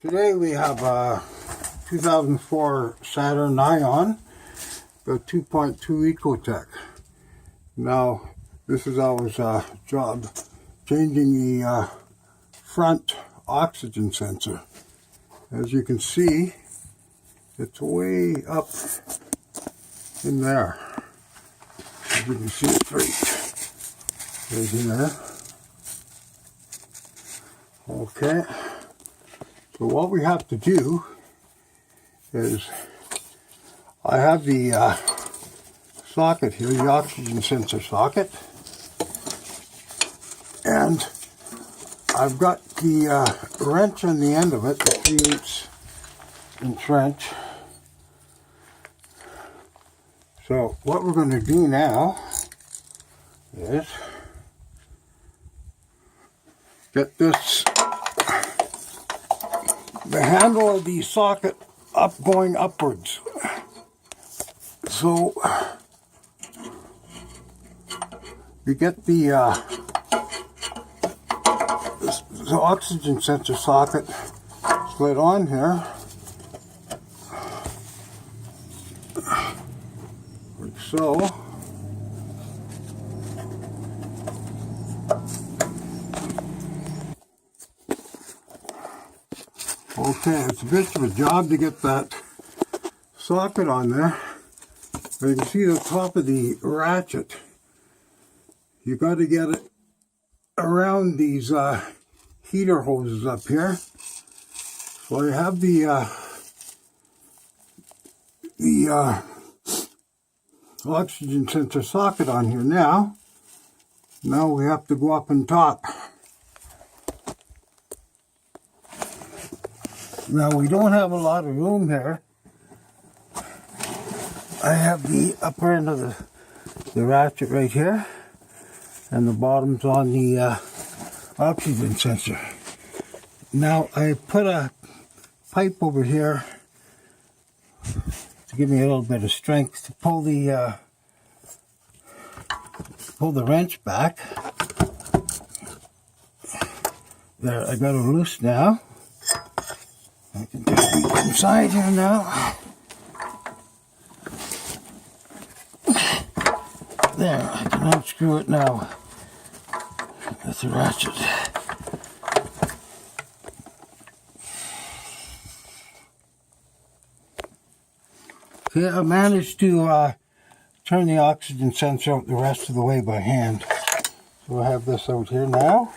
Today we have a 2004 Saturn Ion, the 2.2 ecotec. Now this is our job, changing the front oxygen sensor. As you can see, it's way up in there. As you can see, it's right here. Okay. So what we have to do is, I have the socket here, the oxygen sensor socket, and I've got the wrench on the end of it, the 3/8 inch wrench. So what we're going to do now is get this, the handle of the socket going upwards. So you get the oxygen sensor socket slid on here, like so. Okay, it's a bit of a job to get that socket on there. But you can see the top of the ratchet. You got to get it around these heater hoses up here. So I have the oxygen sensor socket on here now. Now we have to go up on top. Now we don't have a lot of room here. I have the upper end of the ratchet right here, and the bottom's on the oxygen sensor. Now I put a pipe over here to give me a little bit of strength to pull the wrench back. There, I got it loose now. I can just reach inside here now. There, I can unscrew it now with the ratchet. Okay, I managed to turn the oxygen sensor out the rest of the way by hand. So I have this out here now.